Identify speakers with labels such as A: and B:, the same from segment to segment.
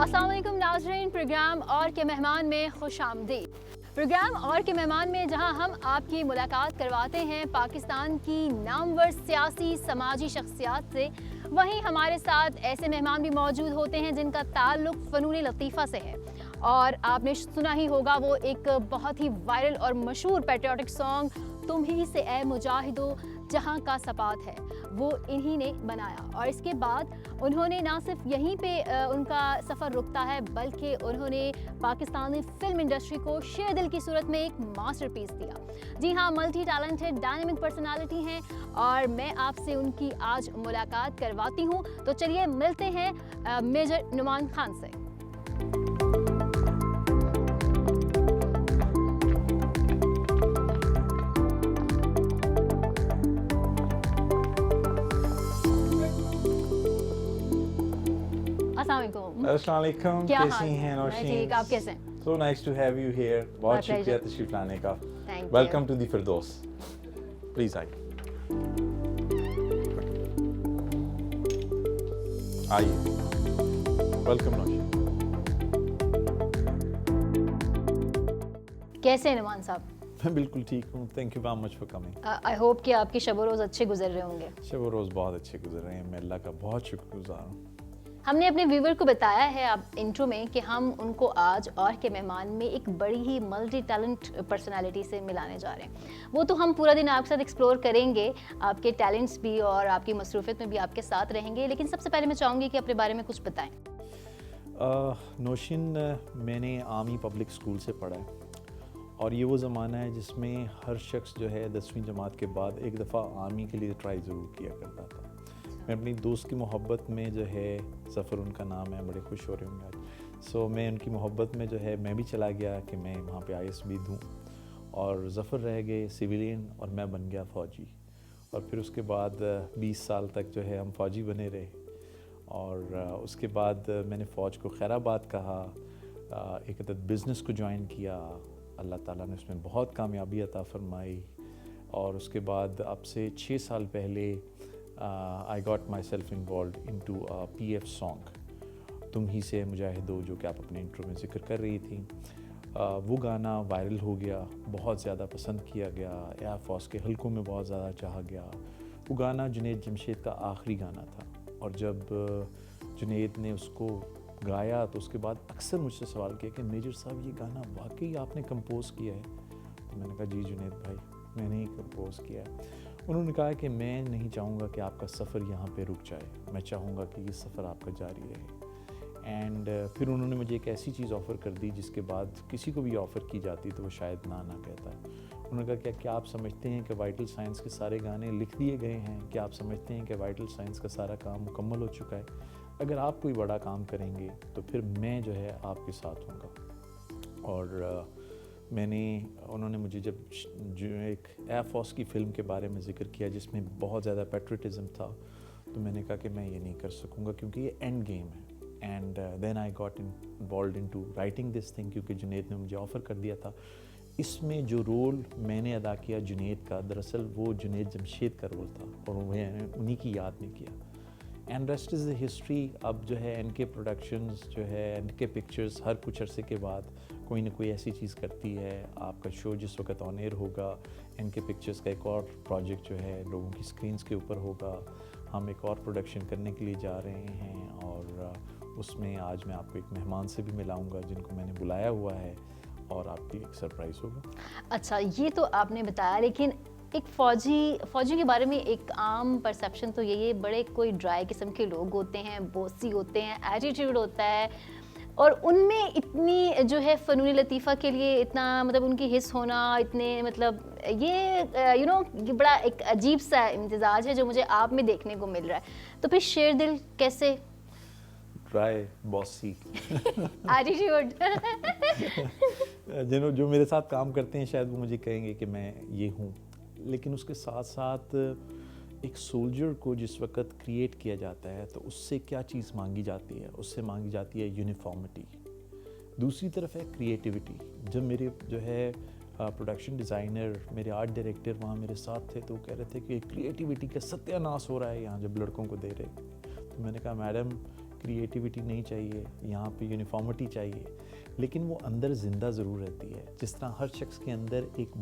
A: अस्सलाम वालेकुम नाज़रीन, प्रोग्राम और के मेहमान में खुश आमदीद। प्रोग्राम और के मेहमान में जहां हम आपकी मुलाकात करवाते हैं पाकिस्तान की नामवर सियासी समाजी शख्सियात से, वहीं हमारे साथ ऐसे मेहमान भी मौजूद होते हैं जिनका ताल्लुक़ फ़नून लतीफ़ा से है। और आपने सुना ही होगा वो एक बहुत ही वायरल और मशहूर पैट्रियोटिक सॉन्ग तुम ही से ए मुजाहिदो जहां का सपात है, वो इन्हीं ने बनाया। और इसके बाद उन्होंने ना सिर्फ यहीं पे उनका सफ़र रुकता है, बल्कि उन्होंने पाकिस्तानी फ़िल्म इंडस्ट्री को शेर दिल की सूरत में एक मास्टरपीस दिया। जी हाँ, मल्टी टैलेंटेड डायनेमिक पर्सनालिटी हैं और मैं आपसे उनकी आज मुलाकात करवाती हूँ। तो चलिए मिलते हैं मेजर नुमान खान से।
B: अस्सलाम वालेकुम, कैसी हैं नौशीन?
A: ठीक, आप कैसे हैं?
B: So nice to have you here. बहुत शुक्रिया तशरीफ लाने का। Welcome to the Firdaus. Please आइए। Welcome नौशीन।
A: कैसे हैं नुमान साहब?
B: मैं बिल्कुल ठीक हूँ। Thank you very much for coming.
A: I hope कि आपकी शब रोज़ अच्छे गुजर रहे होंगे।
B: शब रोज़ बहुत अच्छे गुजर रहे हैं। मैं अल्लाह का बहुत शुक्रगुजार हूँ।
A: हमने अपने व्यूवर को बताया है आप इंट्रो में कि हम उनको आज और के मेहमान में एक बड़ी ही मल्टी टैलेंट पर्सनालिटी से मिलाने जा रहे हैं। वो तो हम पूरा दिन आपके साथ एक्सप्लोर करेंगे, आपके टैलेंट्स भी और आपकी मसरूफियत में भी आपके साथ रहेंगे। लेकिन सबसे पहले मैं चाहूँगी कि अपने बारे में कुछ बताएं।
B: नौशीन, मैंने आर्मी पब्लिक स्कूल से पढ़ा है और ये वो ज़माना है जिसमें हर शख्स जो है 10वीं जमात के बाद एक दफ़ा आर्मी के लिए ट्राई ज़रूर किया करता था। मैं अपनी दोस्त की मोहब्बत में जो है, ज़फ़र उनका नाम है, बड़े खुश हो रहे होंगे आज। सो मैं उनकी मोहब्बत में जो है मैं भी चला गया कि मैं वहाँ पे IAS भी दूँ और ज़फ़र रह गए सिविलियन और मैं बन गया फ़ौजी। और फिर उसके बाद 20 साल तक जो है हम फ़ौजी बने रहे और उसके बाद मैंने फ़ौज को खैराबाद कहा, एक अदद बिज़नेस को ज्वाइन किया। अल्लाह ताला ने उसमें बहुत कामयाबी अता फ़रमाई और उसके बाद अब से 6 साल पहले I got myself involved into a PF song, तुम ही से मुजाहिदो, जो कि आप अपने इंट्रो में ज़िक्र कर रही थी। वो गाना वायरल हो गया, बहुत ज़्यादा पसंद किया गया, एयर फोर्स के हलकों में बहुत ज़्यादा चाहा गया। वो गाना जुनैद जमशेद का आखिरी गाना था और जब जुनैद ने उसको गाया तो उसके बाद अक्सर मुझसे सवाल किया कि मेजर साहब ये गाना वाकई आपने कंपोज़ किया है? तो मैंने कहा जी जुनैद भाई, मैंने ही कंपोज़ किया है। उन्होंने कहा कि मैं नहीं चाहूँगा कि आपका सफ़र यहाँ पे रुक जाए, मैं चाहूँगा कि ये सफ़र आपका जारी रहे। एंड फिर उन्होंने मुझे एक ऐसी चीज़ ऑफ़र कर दी जिसके बाद किसी को भी ऑफ़र की जाती तो वो शायद ना कहता। उन्होंने कहा क्या आप समझते हैं कि वाइटल साइंस के सारे गाने लिख दिए गए हैं? क्या आप समझते हैं कि वाइटल साइंस का सारा काम मुकम्मल हो चुका है? अगर आप कोई बड़ा काम करेंगे तो फिर मैं जो है आपके साथ हूँगा। और उन्होंने मुझे जब जो एक एयर फोर्स की फ़िल्म के बारे में ज़िक्र किया जिसमें बहुत ज़्यादा पैट्रियटिज़म था, तो मैंने कहा कि मैं ये नहीं कर सकूँगा क्योंकि ये एंड गेम है। And then I got involved into writing this thing, क्योंकि जुनैद ने मुझे ऑफ़र कर दिया था। इसमें जो रोल मैंने अदा किया जुनैद का, दरअसल वो जुनैद जमशेद का रोल था और मैंने उन्हीं की याद में किया। And rest is the history. अब जो है NK प्रोडक्शंस जो है NK पिक्चर्स हर कुछ अरसे के बाद कोई ना कोई ऐसी चीज़ करती है। आपका शो जिस वक्त ऑन एयर होगा, NK पिक्चर्स का एक और प्रोजेक्ट जो है लोगों की स्क्रीन्स के ऊपर होगा। हम एक और प्रोडक्शन करने के लिए जा रहे हैं और उसमें आज मैं आपको एक मेहमान से भी मिलाऊंगा जिनको मैंने बुलाया हुआ है और आपकी एक सरप्राइज़ होगा।
A: अच्छा, ये तो आपने बताया, लेकिन एक फ़ौजी के बारे में एक आम परसेप्शन तो यही है, बड़े कोई ड्राई किस्म के लोग होते हैं, बोसी होते हैं, एटीट्यूड होता है और उनमें इतनी जो है फ़नून लतीफ़ा के लिए इतना मतलब उनकी हिस्स होना, इतने मतलब ये ये बड़ा एक अजीब सा इम्तिज़ाज है जो मुझे आप में देखने को मिल रहा है। तो फिर शेर दिल कैसे?
B: ड्राई बॉसी
A: एटीट्यूड
B: जो मेरे साथ काम करते हैं शायद वो मुझे कहेंगे कि मैं ये हूँ, लेकिन उसके साथ साथ एक सोल्जर को जिस वक्त क्रिएट किया जाता है तो उससे क्या चीज़ मांगी जाती है? उससे मांगी जाती है यूनिफॉर्मिटी। दूसरी तरफ है क्रिएटिविटी। जब मेरे जो है प्रोडक्शन डिज़ाइनर, मेरे आर्ट डायरेक्टर वहाँ मेरे साथ थे तो वो कह रहे थे कि क्रिएटिविटी का सत्यानाश हो रहा है यहाँ जब लड़कों को दे रहे। तो मैंने कहा मैडम क्रिएटिविटी नहीं चाहिए, यहाँ पे यूनिफॉर्मिटी चाहिए, लेकिन वो अंदर ज़िंदा ज़रूर रहती है। जिस तरह हर शख्स के अंदर एक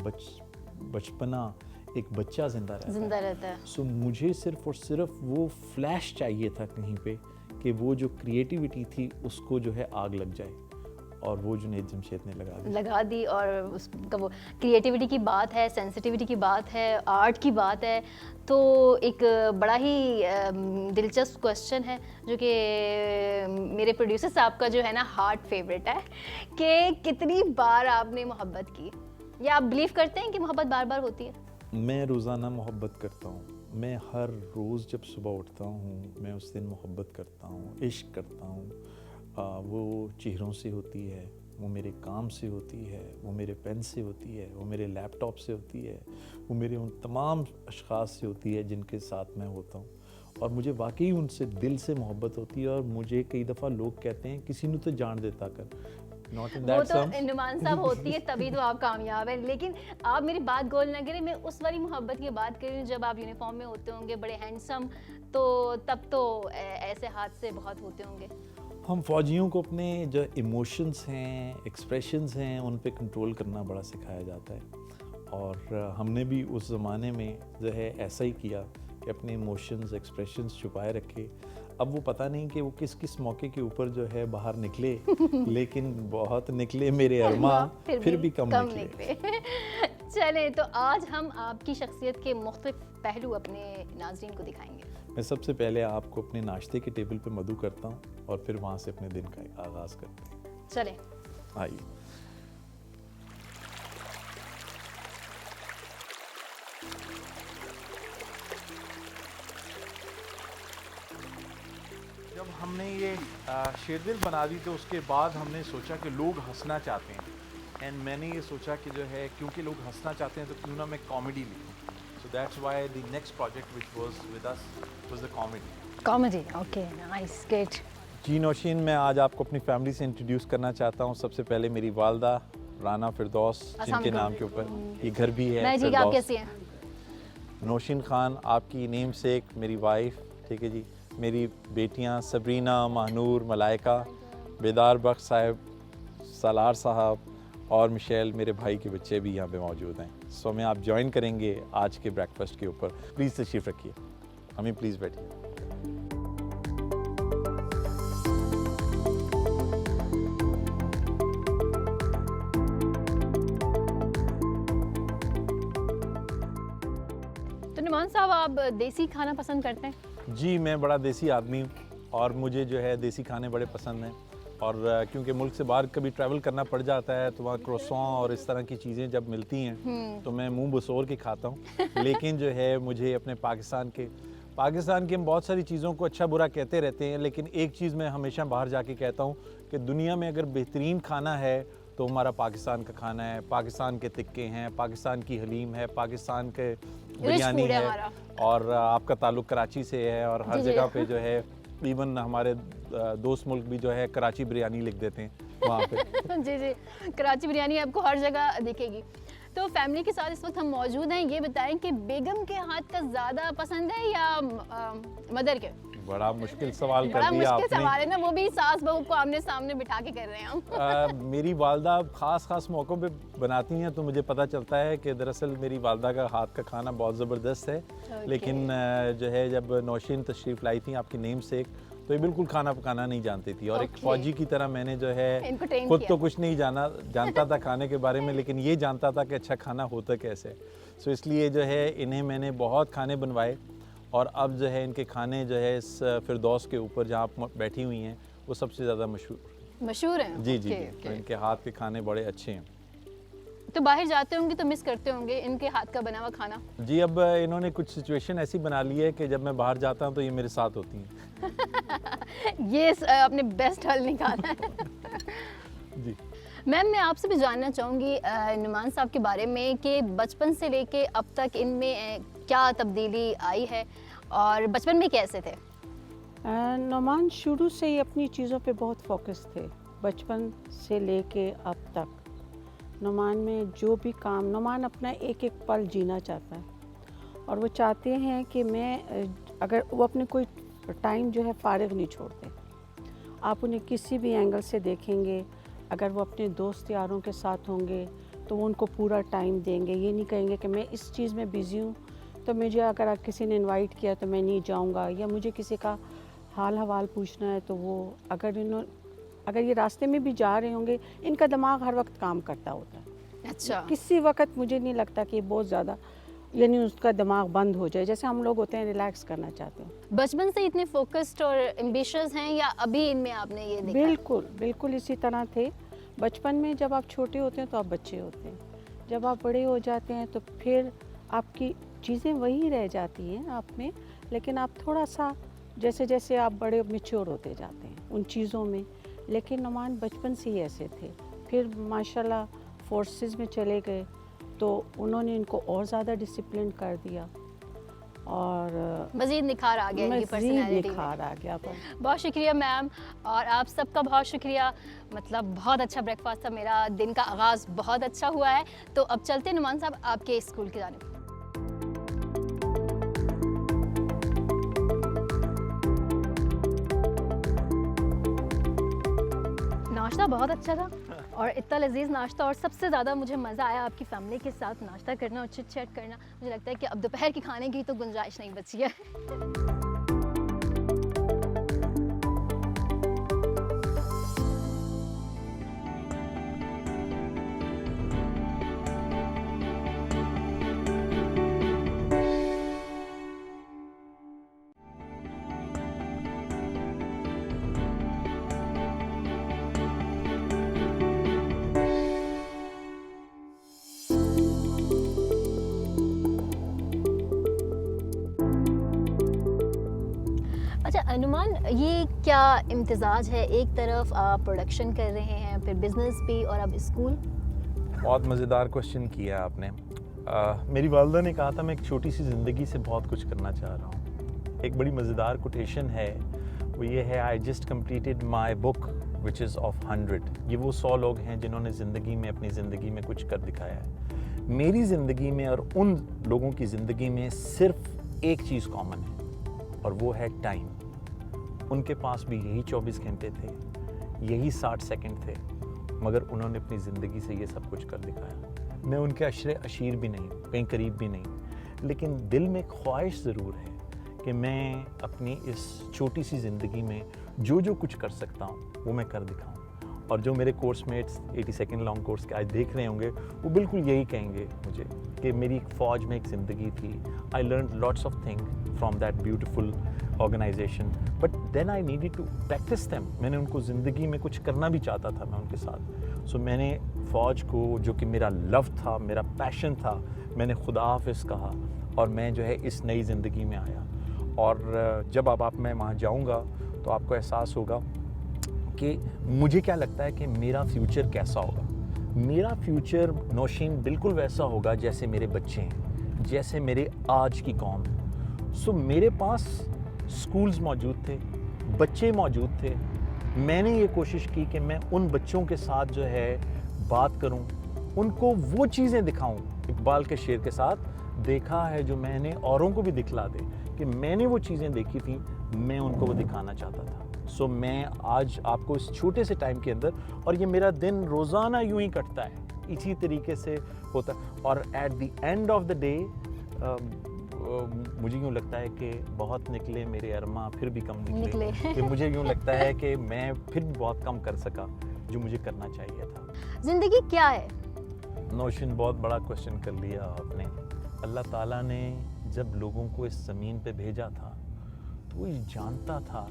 B: बचपना, एक बच्चा ज़िंदा रहता है। सो मुझे सिर्फ़ और सिर्फ वो फ्लैश चाहिए था कहीं पे कि वो जो क्रिएटिविटी थी उसको जो है आग लग जाए, और वो जुनैद जमशेद ने लगा दी।
A: और उसका वो क्रिएटिविटी की बात है, सेंसिटिविटी की बात है, आर्ट की बात है, तो एक बड़ा ही दिलचस्प क्वेश्चन है जो कि मेरे प्रोड्यूसर साहब का जो है ना हार्ट फेवरेट है कि कितनी बार आपने मोहब्बत की, या आप बिलीव करते हैं कि मोहब्बत बार बार होती है?
B: मैं रोज़ाना मोहब्बत करता हूँ। मैं हर रोज़ जब सुबह उठता हूँ मैं उस दिन मोहब्बत करता हूँ, इश्क करता हूँ। वो चेहरों से होती है, वो मेरे काम से होती है, वो मेरे पेन से होती है, वो मेरे लैपटॉप से होती है, वो मेरे उन तमाम अशख़ास से होती है जिनके साथ मैं होता हूँ, और मुझे वाकई उनसे दिल से मोहब्बत होती है। और मुझे कई दफ़ा लोग कहते हैं किसी ने तो जान देता कर, नॉट इन दैट
A: वो तो नुमान साहब होती है तभी तो आप कामयाब हैं। लेकिन आप मेरी बात गोल ना करें, मैं उस वाली मोहब्बत की बात कर रही हूँ जब आप यूनिफॉर्म में होते होंगे, बड़े हैंडसम, तो तब तो ऐसे हादसे बहुत होते होंगे।
B: हम फ़ौजियों को अपने जो इमोशंस हैं, एक्सप्रेशंस हैं, उन पे कंट्रोल करना बड़ा सिखाया जाता है, और हमने भी उस ज़माने में जो है ऐसा ही किया कि अपने इमोशंस, एक्सप्रेशंस छुपाए रखे। अब वो पता नहीं कि वो किस किस मौके के ऊपर जो है बाहर निकले, लेकिन बहुत निकले मेरे अरमा, फिर भी कम निकले।
A: चलें, तो आज हम आपकी शख्सियत के मुख्तलिफ पहलू अपने नाज़रीन को दिखाएंगे।
B: मैं सबसे पहले आपको अपने नाश्ते के टेबल पे मधु करता हूँ, और फिर वहाँ से अपने दिन का आगाज़ करते हैं।
A: चलें,
B: आइए। जब हमने ये शेरदिल बना दी तो उसके बाद हमने सोचा कि लोग हंसना चाहते हैं, एंड मैंने ये सोचा कि जो है क्योंकि लोग हंसना चाहते हैं तो क्यों ना मैं कॉमेडी लिखूं। So that's why the next project which was with us was the comedy.
A: Okay, nice, great.
B: Ji Nausheen, मैं आज आपको अपनी फैमिली से इंट्रोड्यूस करना चाहता हूँ। सबसे पहले मेरी वालदा राना फिरदौस, जिनके नाम के ऊपर ये घर भी है।
A: मैं ठीक, आप कैसी हैं?
B: नौशीन खान आपकी नेम सेक, मेरी वाइफ, ठीक है जी। मेरी बेटियां सबरीना, महानूर, मलाइका, बेदार बख्श साहब, सालार साहब और मिशेल, मेरे भाई के बच्चे भी यहाँ पे मौजूद हैं। सो मैं आप ज्वाइन करेंगे आज के ब्रेकफास्ट के ऊपर। प्लीज़ तशरीफ़ रखिए, हमें प्लीज़ बैठिए।
A: तो नुमान साहब, आप देसी खाना पसंद करते हैं?
B: जी, मैं बड़ा देसी आदमी हूँ, और मुझे जो है देसी खाने बड़े पसंद हैं। और क्योंकि मुल्क से बाहर कभी ट्रैवल करना पड़ जाता है तो वहाँ क्रोसॉन और इस तरह की चीज़ें जब मिलती हैं तो मैं मुंह बसोर के खाता हूँ। लेकिन जो है मुझे अपने पाकिस्तान की हम बहुत सारी चीज़ों को अच्छा बुरा कहते रहते हैं, लेकिन एक चीज़ मैं हमेशा बाहर जाके कहता हूँ कि दुनिया में अगर बेहतरीन खाना है तो हमारा पाकिस्तान का खाना है। पाकिस्तान के तिक्के हैं, पाकिस्तान की हलीम है, पाकिस्तान के बिरयानी है, और आपका ताल्लुक़ कराची से है, और हर जगह पे जो है इवन हमारे दोस्त मुल्क भी जो है कराची बिरयानी लिख देते हैं वहाँ पे।
A: जी, कराची बिरयानी आपको हर जगह दिखेगी। तो फैमिली के साथ इस वक्त हम मौजूद हैं। ये बताएं कि बेगम के हाथ का ज़्यादा पसंद है या मदर के?
B: बड़ा मुश्किल सवाल कर
A: बड़ा
B: दिया
A: मुश्किल
B: आपने।
A: सवाल है ना, वो भी सास बहू को आमने सामने बिठा के कर रहे हैं हम।
B: मेरी वालदा ख़ास मौक़ों पे बनाती हैं तो मुझे पता चलता है कि दरअसल मेरी वालदा का हाथ का खाना बहुत ज़बरदस्त है। लेकिन जो है जब नौशीन तशरीफ़ लाई थी आपकी नेम से, तो ये बिल्कुल खाना पकाना नहीं जानती थी, और एक फ़ौजी की तरह मैंने जो है खुद तो कुछ नहीं जानता था खाने के बारे में, लेकिन ये जानता था कि अच्छा खाना होता कैसे। सो इसलिए जो है इन्हें मैंने बहुत खाने बनवाए, और अब जो है इनके खाने जो है इस फिरदौस के ऊपर जहाँ आप बैठी हुई हैं वो सबसे ज़्यादा मशहूर
A: हैं।
B: जी। तो इनके हाथ के खाने बड़े अच्छे हैं।
A: तो बाहर जाते होंगे तो मिस करते होंगे इनके हाथ का बना हुआ खाना?
B: जी, अब इन्होंने कुछ सिचुएशन ऐसी बना ली है कि जब मैं बाहर जाता हूँ तो ये मेरे साथ होती हैं।
A: ये अपने बेस्ट हल निकाला है।
B: जी
A: मैम, मैं आपसे भी जानना चाहूँगी नुमान साहब के बारे में कि बचपन से लेके अब तक इनमें क्या तब्दीली आई है, और बचपन में कैसे थे?
C: नुमान शुरू से ही अपनी चीज़ों पे बहुत फोकस थे, बचपन से लेके अब तक। नुमान में जो भी काम, नुमान अपना एक एक पल जीना चाहता है, और वो चाहते हैं कि मैं अगर वो अपने कोई टाइम जो है फारिग नहीं छोड़ते। आप उन्हें किसी भी एंगल से देखेंगे, अगर वो अपने दोस्त यारों के साथ होंगे तो वो उनको पूरा टाइम देंगे। ये नहीं कहेंगे कि मैं इस चीज़ में बिज़ी हूँ तो मुझे अगर किसी ने इनवाइट किया तो मैं नहीं जाऊँगा, या मुझे किसी का हाल हवाल पूछना है तो वो अगर ये रास्ते में भी जा रहे होंगे, इनका दिमाग हर वक्त काम करता होता है।
A: अच्छा,
C: किसी वक्त मुझे नहीं लगता कि बहुत ज़्यादा यानी उसका दिमाग बंद हो जाए, जैसे हम लोग होते हैं रिलैक्स करना चाहते हैं।
A: बचपन से इतने फोकस्ड और एम्बिशियस हैं या अभी इनमें आपने ये देखा?
C: बिल्कुल बिल्कुल इसी तरह थे। बचपन में जब आप छोटे होते हैं तो आप बच्चे होते हैं, जब आप बड़े हो जाते हैं तो फिर आपकी चीज़ें वही रह जाती हैं आप में, लेकिन आप थोड़ा सा जैसे जैसे आप बड़े मैच्योर होते जाते हैं उन चीज़ों में। लेकिन नुमान बचपन से ही ऐसे थे, फिर माशाल्लाह फोर्सेस में चले गए तो उन्होंने इनको और ज़्यादा डिसिप्लिन कर दिया और
A: मज़ीद निखार आ गया इनकी
C: मज़ीद
A: पर्सनैलिटी में।
C: निखार आ गया पर
A: बहुत शुक्रिया मैम, और आप सबका बहुत शुक्रिया। मतलब बहुत अच्छा ब्रेकफास्ट था, मेरा दिन का आगाज़ बहुत अच्छा हुआ है। तो अब चलते हैं नुमान साहब आपके स्कूल की जानिब। नाश्ता बहुत अच्छा था और इतना लजीज नाश्ता, और सबसे ज़्यादा मुझे मज़ा आया आपकी फैमिली के साथ नाश्ता करना और चिट चैट करना। मुझे लगता है कि अब दोपहर के खाने की तो गुंजाइश नहीं बची है। अच्छा अनुमान, ये क्या इम्तिजाज है? एक तरफ आप प्रोडक्शन कर रहे हैं, फिर बिजनेस भी, और अब स्कूल।
B: बहुत मज़ेदार क्वेश्चन किया आपने। मेरी वालदा ने कहा था मैं एक छोटी सी ज़िंदगी से बहुत कुछ करना चाह रहा हूँ। एक बड़ी मज़ेदार कोटेशन है, वो ये है, I just completed my book which is of 100। ये वो 100 लोग हैं जिन्होंने ज़िंदगी में, अपनी ज़िंदगी में कुछ कर दिखाया है। मेरी ज़िंदगी में और उन लोगों की ज़िंदगी में सिर्फ एक चीज़ कॉमन है और वो है टाइम। उनके पास भी यही 24 घंटे थे, यही 60 सेकंड थे, मगर उन्होंने अपनी ज़िंदगी से ये सब कुछ कर दिखाया। मैं उनके अशरे अशीर भी नहीं, कहीं करीब भी नहीं, लेकिन दिल में ख्वाहिश ज़रूर है कि मैं अपनी इस छोटी सी ज़िंदगी में जो जो कुछ कर सकता हूँ वो मैं कर दिखाऊँ। और जो मेरे कोर्समेट्स 82nd लॉन्ग कोर्स के आज देख रहे होंगे वो बिल्कुल यही कहेंगे मुझे कि मेरी फ़ौज में एक ज़िंदगी थी। I learn lots of thing from that beautiful organisation, but then I needed to practice them. मैंने उनको ज़िंदगी में कुछ करना भी चाहता था मैं उनके साथ। सो मैंने फ़ौज को, जो कि मेरा लव था, मेरा पैशन था, मैंने खुदा हाफिज़ कहा और मैं जो है इस नई ज़िंदगी में आया। और जब अब मैं वहाँ जाऊँगा तो आपको एहसास होगा कि मुझे क्या लगता है कि मेरा फ्यूचर कैसा होगा। मेरा फ्यूचर नौशीन बिल्कुल वैसा होगा जैसे मेरे बच्चे हैं, जैसे मेरे आज की कौम है। सो मेरे पास स्कूल्स मौजूद थे, बच्चे मौजूद थे। मैंने ये कोशिश की कि मैं उन बच्चों के साथ जो है बात करूं, उनको वो चीज़ें दिखाऊं। इकबाल के शेर के साथ देखा है जो मैंने औरों को भी दिखला दे, कि मैंने वो चीज़ें देखी थी, मैं उनको वो दिखाना चाहता था। सो मैं आज आपको इस छोटे से टाइम के अंदर, और ये मेरा दिन रोज़ाना यूं ही कटता है, इसी तरीके से होता है। और at the end of the day मुझे यूँ लगता है कि बहुत निकले मेरे अरमा, फिर भी कम निकले। कि मुझे यूँ लगता है कि मैं फिर भी बहुत कम कर सका जो मुझे करना चाहिए था।
A: ज़िंदगी क्या है?
B: नौशीन, बहुत बड़ा क्वेश्चन कर लिया आपने। अल्लाह ताला ने जब लोगों को इस ज़मीन पे भेजा था तो वो जानता था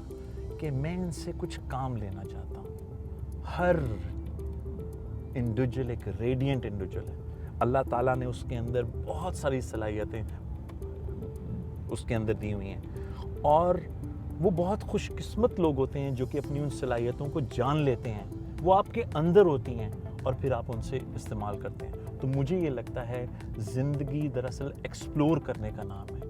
B: कि मैं इनसे कुछ काम लेना चाहता हूँ। हर इंडिविजुअल एक रेडिएंट इंडिविजुअल है। अल्लाह ताला ने उसके अंदर बहुत सारी सलाहियतें उसके अंदर दी हुई हैं, और वो बहुत खुशकिस्मत लोग होते हैं जो कि अपनी उन सलाहियतों को जान लेते हैं। वो आपके अंदर होती हैं और फिर आप उनसे इस्तेमाल करते हैं। तो मुझे ये लगता है ज़िंदगी दरअसल एक्सप्लोर करने का नाम है।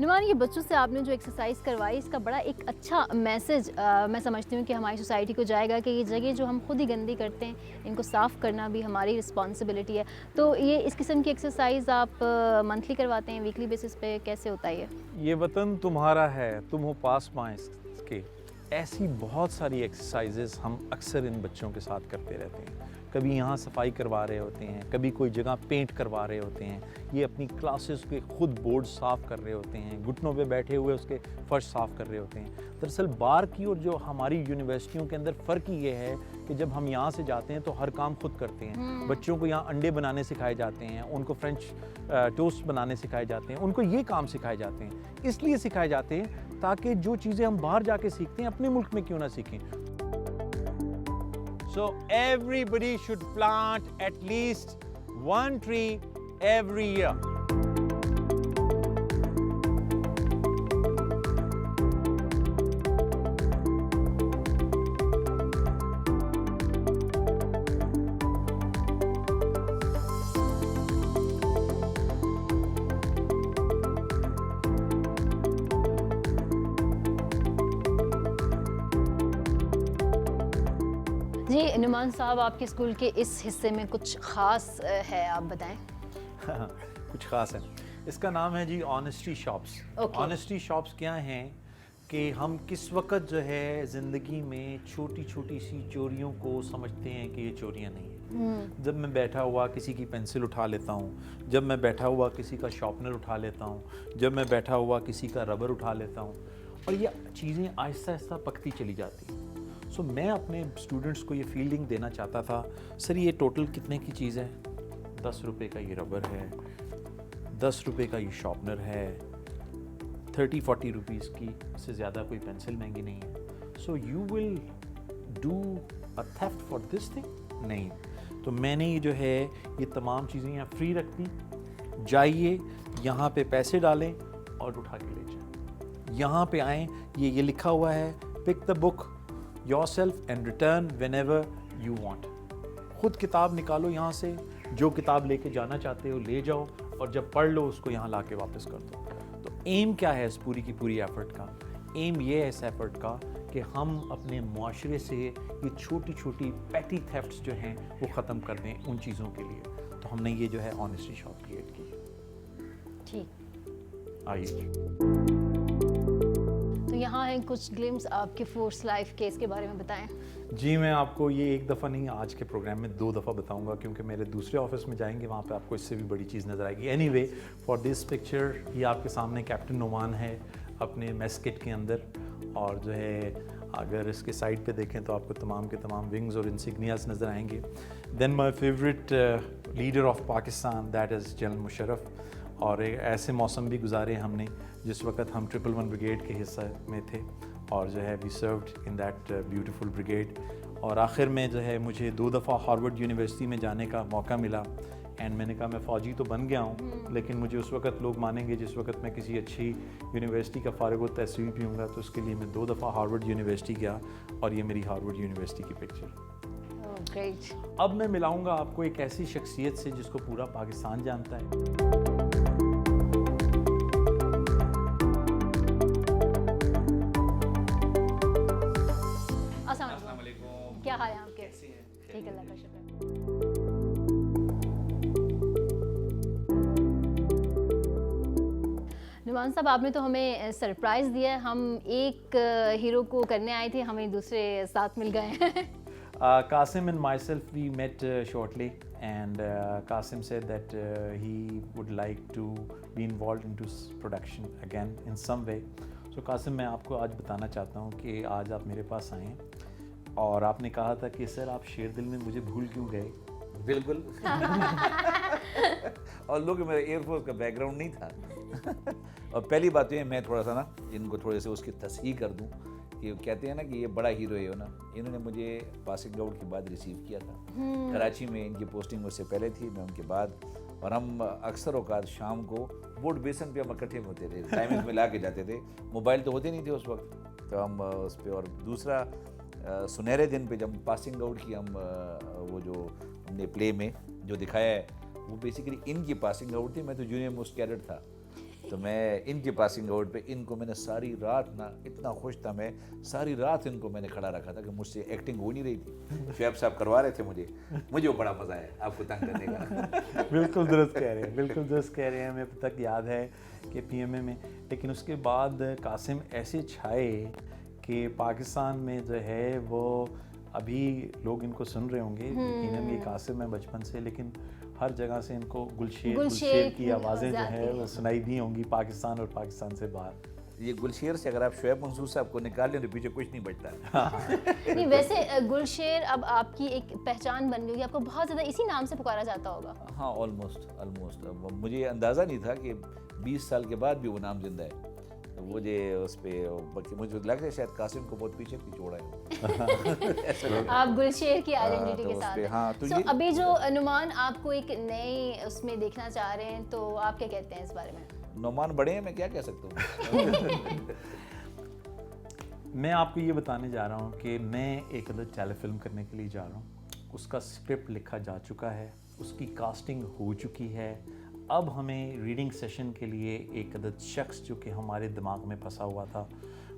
A: नुमान, ये बच्चों से आपने जो एक्सरसाइज करवाई इसका बड़ा एक अच्छा मैसेज मैं समझती हूँ कि हमारी सोसाइटी को जाएगा कि ये जगह जो हम खुद ही गंदी करते हैं इनको साफ़ करना भी हमारी रिस्पॉन्सिबिलिटी है। तो ये इस किस्म की एक्सरसाइज आप मंथली करवाते हैं, वीकली बेसिस पे, कैसे होता है
B: ये वतन तुम्हारा है, तुम हो पास पास के, ऐसी बहुत सारी एक्सरसाइजेस हम अक्सर इन बच्चों के साथ करते रहते हैं। कभी यहाँ सफाई करवा रहे होते हैं, कभी कोई जगह पेंट करवा रहे होते हैं, ये अपनी क्लासेस के खुद बोर्ड साफ़ कर रहे होते हैं, घुटनों पे बैठे हुए उसके फर्श साफ़ कर रहे होते हैं। दरअसल बाहर की और जो हमारी यूनिवर्सिटियों के अंदर फ़र्क ये है कि जब हम यहाँ से जाते हैं तो हर काम खुद करते हैं। बच्चों को यहाँ अंडे बनाने सिखाए जाते हैं, उनको फ्रेंच टोस्ट बनाने सिखाए जाते हैं, उनको ये काम सिखाए जाते हैं। इसलिए सिखाए जाते हैं ताकि जो चीज़ें हम बाहर जाके सीखते हैं अपने मुल्क में क्यों ना सीखें। So everybody should plant at least one tree every year.
A: जी नुमान साहब, आपके स्कूल के इस हिस्से में कुछ ख़ास है, आप बताएं।
B: कुछ ख़ास है, इसका नाम है जी ऑनेस्टी शॉप्स। ऑनेस्टी शॉप्स क्या हैं कि हम किस वक्त जो है ज़िंदगी में छोटी छोटी सी चोरियों को समझते हैं कि ये चोरियां नहीं हैं। जब मैं बैठा हुआ किसी की पेंसिल उठा लेता हूँ, जब मैं बैठा हुआ किसी का शार्पनर उठा लेता हूँ, जब मैं बैठा हुआ किसी का रबर उठा लेता हूँ, और ये चीज़ें आहिस्ता आहिस्ता पकती चली जाती हैं। सो मैं अपने स्टूडेंट्स को ये फीलिंग देना चाहता था, सर ये टोटल कितने की चीज़ है? 10 रुपये का ये रबर है, 10 रुपये का ये शार्पनर है, 30-40 रुपीज़ की से ज़्यादा कोई पेंसिल महंगी नहीं है। So you will do a theft for this thing? नहीं। तो मैंने ये जो है ये तमाम चीज़ें यहाँ फ्री रख दी। जाइए यहाँ पे पैसे डालें और उठा के ले जाएं। यहाँ पे आएँ, ये लिखा हुआ है pick the book yourself and return whenever you want। खुद किताब निकालो यहाँ से, जो किताब लेके जाना चाहते हो ले जाओ, और जब पढ़ लो उसको यहाँ ला के वापस कर दो। तो एम क्या है इस पूरी की पूरी एफर्ट का? एम ये है इस एफर्ट का कि हम अपने मुआशरे से ये छोटी छोटी पैटी थेफ्ट्स जो हैं वो ख़त्म कर दें उन चीज़ों के लिए। तो हमने ये जो है ऑनेस्टी शॉप क्रिएट की।
A: ठीक,
B: आइए
A: तो यहाँ है कुछ ग्लिम्स आपके फोर्स लाइफ के, इसके बारे में बताएं।
B: जी, मैं आपको ये एक दफ़ा नहीं, आज के प्रोग्राम में 2 दफ़ा बताऊंगा, क्योंकि मेरे दूसरे ऑफिस में जाएंगे वहाँ पे आपको इससे भी बड़ी चीज़ नज़र आएगी। एनीवे, फॉर दिस पिक्चर ये आपके सामने कैप्टन नुमान है अपने मेस किट के अंदर, और जो है अगर इसके साइड पे देखें तो आपको तमाम के तमाम विंग्स और इंसिग्नियाज नज़र आएंगे। Then my favourite leader of Pakistan, that is general Musharraf. और एक ऐसे मौसम भी गुजारे हमने जिस वक्त हम 111 ब्रिगेड के हिस्से में थे, और जो है we served in that beautiful brigade. और आखिर में जो है मुझे 2 दफ़ा हार्वर्ड यूनिवर्सिटी में जाने का मौका मिला, एंड मैंने कहा मैं फ़ौजी तो बन गया हूँ, लेकिन मुझे उस वक्त लोग मानेंगे जिस वक्त मैं किसी अच्छी यूनिवर्सिटी का फ़ारिग व तहसील भी हूँगा। तो उसके लिए मैं 2 दफ़ा हार्वर्ड यूनिवर्सिटी गया, और ये मेरी हार्वर्ड यूनिवर्सिटी की पिक्चर।
A: ग्रेट।
B: अब मैं मिलाऊंगा आपको एक ऐसी शख्सियत से जिसको पूरा पाकिस्तान जानता है।
A: क्या हाल है आपके? ठीक है, अल्लाह का शुक्र। नुमान साहब, आपने तो हमें सरप्राइज़ दिया है। हम एक हीरो को करने आए थे, हमें दूसरे साथ मिल गए हैं।
B: Qasim and myself, we met shortly, and Qasim said that he would like to be involved into production again in some way. So Qasim, मैं आपको आज बताना चाहता हूँ कि आज आप मेरे पास आए और आपने कहा था कि सर आप शेर दिल में मुझे भूल क्यों गए?
D: बिल्कुल। और लोग मेरा एयरफोर्स का बैकग्राउंड नहीं था। और पहली बात तो ये, मैं थोड़ा सा ना इनको थोड़े से उसकी तस्हीह कर दूं कि कहते हैं ना कि ये बड़ा हीरो है ना। इन्होंने मुझे पासिंग आउट के बाद रिसीव किया था कराची में। इनकी पोस्टिंग मुझसे पहले थी, मैं उनके बाद। और हम अक्सर औकात शाम को बोट बेसन पे हम इकट्ठे होते थे, टाइमिंग में ला के जाते थे। मोबाइल तो होते नहीं थे उस वक्त, तो हम उस पर। और दूसरा सुनहरे दिन पे जब पासिंग आउट की, हम वो जो हमने प्ले में जो दिखाया है वो बेसिकली इनकी पासिंग आउट थी। मैं तो जूनियर मोस्ट कैडेट था, तो मैं इनके पासिंग आउट पे इनको मैंने सारी रात ना, इतना खुश था मैं, सारी रात इनको मैंने खड़ा रखा था कि मुझसे एक्टिंग हो नहीं रही थी, शुएब साहब करवा रहे थे मुझे वो बड़ा मज़ा आया आपको तंग करने का।
B: बिल्कुल दुरुस्त कह रहे हैं, बिल्कुल दुरुस्त कह रहे हैं। हमें अब तक याद है कि पीएमए में, लेकिन उसके बाद कासिम ऐसे छाए कि पाकिस्तान में जो है वो अभी लोग इनको सुन रहे होंगे, यकीनन ये कासिम है बचपन से, लेकिन हर जगह से इनको गुलशेर की आवाज़ें जो है वो सुनाई दी होंगी पाकिस्तान और पाकिस्तान से बाहर।
D: ये गुलशेर से अगर आप शुएब मंसूर साहब को निकाल लें तो पीछे कुछ नहीं बचता।
A: नहीं, वैसे गुलशेर अब आपकी एक पहचान बन गई होगी, आपको बहुत ज़्यादा इसी नाम से पुकारा जाता होगा।
D: हाँ, ऑलमोस्ट मुझे अंदाज़ा नहीं था कि 20 साल के बाद भी वो नाम जिंदा है। तो मुझे उस पर मुझे लगता है शायद कासिम को बहुत पीछे छोड़ा है।
A: आप गुलशेर की आइडेंटिटी
D: तो
A: के
D: उस
A: साथ
D: पे,
A: हैं।
D: हाँ, तो
A: So,
D: ये
A: अभी जो नुमान आपको एक नए उसमें देखना चाह रहे हैं, तो आप क्या कहते हैं इस बारे में?
D: नौमान बड़े हैं, मैं क्या कह सकता हूँ।
B: मैं आपको ये बताने जा रहा हूँ कि मैं एक अदद टेलीफिल्म करने के लिए जा रहा हूँ। उसका स्क्रिप्ट लिखा जा चुका है, उसकी कास्टिंग हो चुकी है। अब हमें रीडिंग सेशन के लिए एक अदद शख्स जो कि हमारे दिमाग में फंसा हुआ था,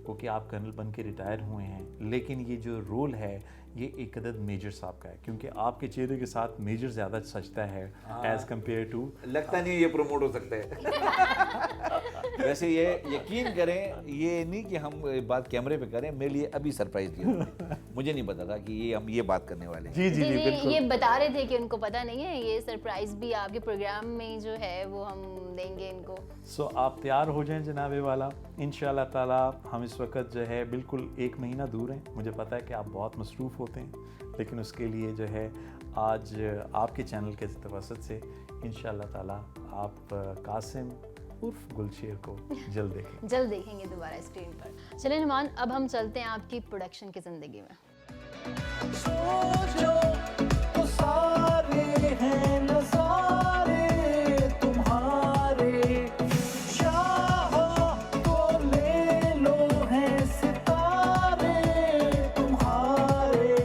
B: क्योंकि आप कर्नल बन के रिटायर हुए हैं, लेकिन ये जो रोल है ये एक अदद मेजर साहब का है, क्योंकि आपके चेहरे के साथ मेजर ज़्यादा सजता है एज़ कम्पेयर टू।
D: लगता नहीं है ये प्रमोट हो सकता है। वैसे ये यकीन करें, ये नहीं कि हम बात कैमरे पे करें, मेरे लिए अभी सरप्राइज दिया। मुझे नहीं पता था कि ये हम ये बात करने वाले हैं।
B: जी जी जी
A: जी,
B: बिल्कुल।
A: ये बता रहे थे कि उनको पता नहीं है, ये सरप्राइज भी आपके प्रोग्राम में जो है वो हम देंगे इनको।
B: सो आप तैयार हो जाएं जनाबे वाला। इंशाल्लाह ताला हम इस वक्त जो है बिल्कुल 1 महीना दूर हैं। मुझे पता है कि आप बहुत मसरूफ़ होते हैं, लेकिन उसके लिए जो है आज आपके चैनल के तवसत से इंशाल्लाह ताला आप कासिम उर्फ गुलशेर को जल्द देखें।
A: जल्द देखेंगे दोबारा स्क्रीन पर। चलिए नुमान, अब हम चलते हैं आपकी प्रोडक्शन की ज़िंदगी में।
E: सोचो तो सारे हैं नज़ारे तुम्हारे, चाहो तो ले लो हैं सितारे तुम्हारे।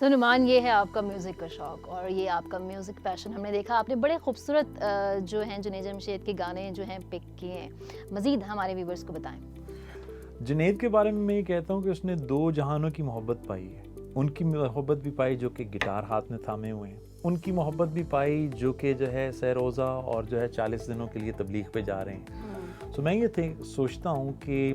A: तो नुमान, ये है आपका म्यूज़िक का शौक़ और ये आपका म्यूज़िक पैशन। हमने देखा आपने बड़े खूबसूरत जो हैं जुनैद जमशेद के गाने जो हैं पिक किए हैं। मज़ीद हमारे व्यूवर्स को बताएं।
B: जुनैद के बारे में मैं ये कहता हूँ कि उसने 2 जहानों की मोहब्बत पाई है। उनकी मोहब्बत भी पाई जो कि गिटार हाथ में थामे हुए हैं, उनकी मोहब्बत भी पाई जो कि जो है सह-रोज़ा और जो है 40 दिनों के लिए तबलीग पे जा रहे हैं। तो मैं ये सोचता हूँ कि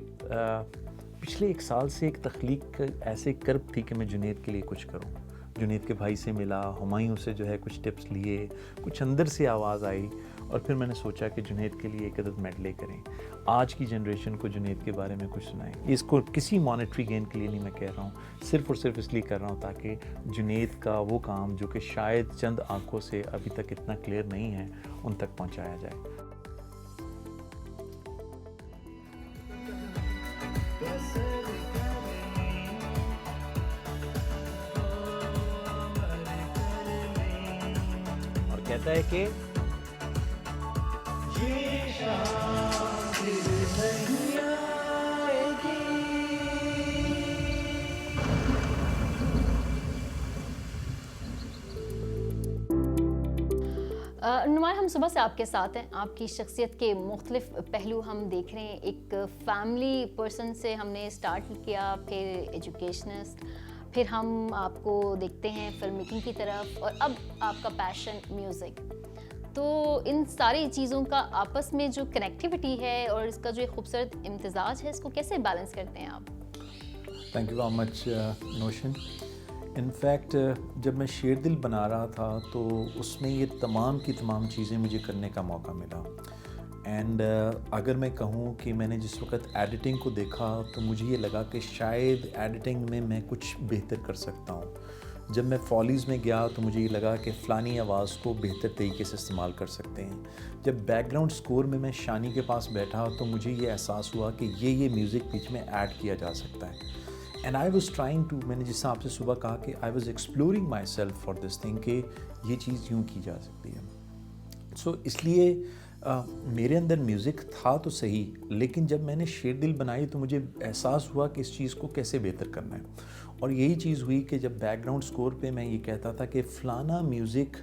B: पिछले 1 साल से एक तख्लीक ऐसे कर्ब थी कि मैं जुनैद के लिए कुछ करूं। जुनैद के भाई से मिला, हुमायूं से जो है कुछ टिप्स लिए, कुछ अंदर से आवाज़ आई और फिर मैंने सोचा कि जुनैद के लिए एक अदद मेडले करें। आज की जनरेशन को जुनैद के बारे में कुछ सुनाएं। इसको किसी मॉनेटरी गेन के लिए नहीं मैं कह रहा हूँ, सिर्फ़ और सिर्फ इसलिए कर रहा हूँ ताकि जुनैद का वो काम जो कि शायद चंद आँखों से अभी तक इतना क्लियर नहीं है, उन तक पहुँचाया जाए। और कहता है कि
E: ये शाम फिर नहीं आएगी।
A: नुमान, हम सुबह से आपके साथ हैं। आपकी शख्सियत के मुख्तलिफ पहलू हम देख रहे हैं। एक फैमिली पर्सन से हमने स्टार्ट किया, फिर एजुकेशनिस्ट, फिर हम आपको देखते हैं फिल्म मेकिंग की तरफ और अब आपका पैशन म्यूज़िक। तो इन सारी चीज़ों का आपस में जो कनेक्टिविटी है और इसका जो एक खूबसूरत इम्तिजाज है, इसको कैसे बैलेंस करते हैं आप?
B: Thank you very much notion. In fact जब मैं शेर दिल बना रहा था तो उसमें ये तमाम की तमाम चीज़ें मुझे करने का मौका मिला। एंड अगर मैं कहूँ कि मैंने जिस वक्त एडिटिंग को देखा तो मुझे ये लगा कि शायद एडिटिंग में मैं कुछ बेहतर कर सकता हूँ। जब मैं फॉलीज़ में गया तो मुझे ये लगा कि फ़लानी आवाज़ को बेहतर तरीके से इस्तेमाल कर सकते हैं। जब बैकग्राउंड स्कोर में मैं शानी के पास बैठा तो मुझे ये एहसास हुआ कि ये म्यूज़िक बीच में ऐड किया जा सकता है। And I was trying to, मैंने जिस आपसे सुबह कहा कि I was exploring myself for this thing कि ये चीज़ यूँ की जा सकती है। सो इसलिए मेरे अंदर म्यूज़िक था तो सही, लेकिन जब मैंने शेर दिल बनाई तो मुझे एहसास हुआ कि इस चीज़ को कैसे बेहतर करना है। और यही चीज़ हुई कि जब बैकग्राउंड स्कोर पे मैं ये कहता था कि फ़लाना म्यूज़िक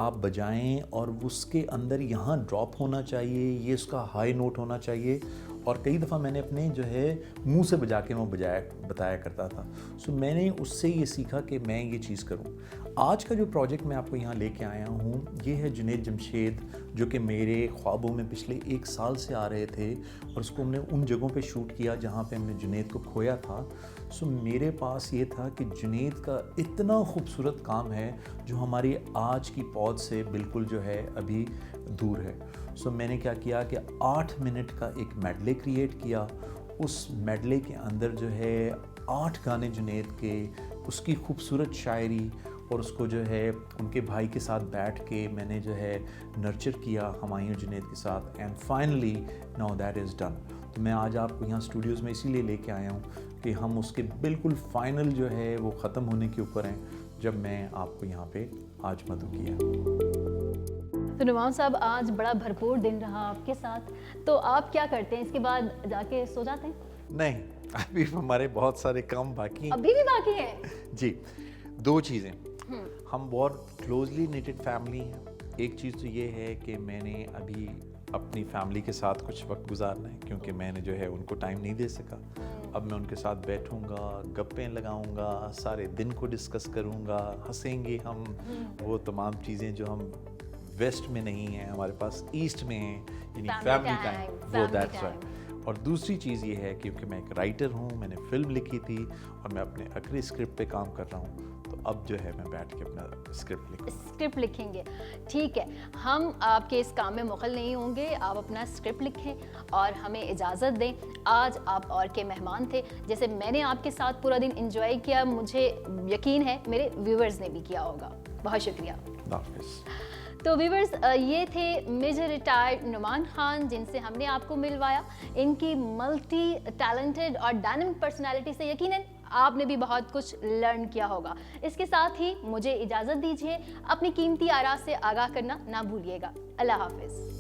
B: आप बजाएं और उसके अंदर यहाँ ड्रॉप होना चाहिए, ये उसका हाई नोट होना चाहिए, और कई दफ़ा मैंने अपने जो है मुंह से बजा के वो बताया करता था। सो मैंने उससे ये सीखा कि मैं ये चीज़ करूं। आज का जो प्रोजेक्ट मैं आपको यहाँ लेके आया हूँ ये है जुनैद जमशेद, जो कि मेरे ख्वाबों में पिछले 1 साल से आ रहे थे, और उसको हमने उन जगहों पे शूट किया जहाँ पे हमने जुनैद को खोया था। सो मेरे पास ये था कि जुनैद का इतना खूबसूरत काम है जो हमारी आज की पौध से बिल्कुल जो है अभी दूर है। सो मैंने क्या किया कि 8 मिनट का एक मेडले क्रिएट किया। उस मेडले के अंदर जो है 8 गाने जुनैद के, उसकी खूबसूरत शायरी, और उसको जो है उनके भाई के साथ बैठ के मैंने जो है नर्चर किया हुमायूं जुनैद के साथ, and finally now that is done. तो मैं आज आपको यहाँ स्टूडियोज़ में इसीलिए लेके आया हूँ कि हम उसके बिल्कुल फाइनल जो है वो ख़त्म होने के ऊपर हैं, जब मैं आपको यहाँ पे आज मधु किया।
A: तो नुमान साहब, आज बड़ा भरपूर दिन रहा आपके साथ, तो आप क्या करते हैं? इसके बाद जाके सो जाते हैं?
B: नहीं, अभी हमारे बहुत सारे काम बाकी हैं।
A: अभी भी बाकी है?
B: जी, 2 चीज़ें। हम बहुत क्लोजली निटेड फैमिली हैं। एक चीज़ तो ये है कि मैंने अभी अपनी फैमिली के साथ कुछ वक्त गुजारना है, क्योंकि मैंने जो है उनको टाइम नहीं दे सका। अब मैं उनके साथ बैठूंगा, गप्पें लगाऊंगा, सारे दिन को डिस्कस करूंगा, हंसेंगे हम, वो तमाम चीज़ें जो हम वेस्ट में नहीं हैं, हमारे पास ईस्ट में हैं, यानी फैमिली टाइम, वो दैट्स राइट। और दूसरी चीज़ ये है क्योंकि मैं एक राइटर हूँ, मैंने फिल्म लिखी थी और मैं अपने आखिरी स्क्रिप्ट पे काम कर रहा हूँ, तो अब जो है मैं बैठ के अपना स्क्रिप्ट
A: लिखेंगे। ठीक है, हम आपके इस काम में मुखल नहीं होंगे, आप अपना स्क्रिप्ट लिखें और हमें इजाज़त दें। आज आप और के मेहमान थे, जैसे मैंने आपके साथ पूरा दिन एंजॉय किया, मुझे यकीन है मेरे व्यूवर्स ने भी किया होगा। बहुत शुक्रिया। तो व्यूवर्स, ये थे मेजर रिटायर्ड नुमान खान, जिनसे हमने आपको मिलवाया। इनकी मल्टी टैलेंटेड और डायनामिक पर्सनालिटी से यकीनन आपने भी बहुत कुछ लर्न किया होगा। इसके साथ ही मुझे इजाज़त दीजिए, अपनी कीमती आरा से आगाह करना ना भूलिएगा। अल्लाह हाफिज़।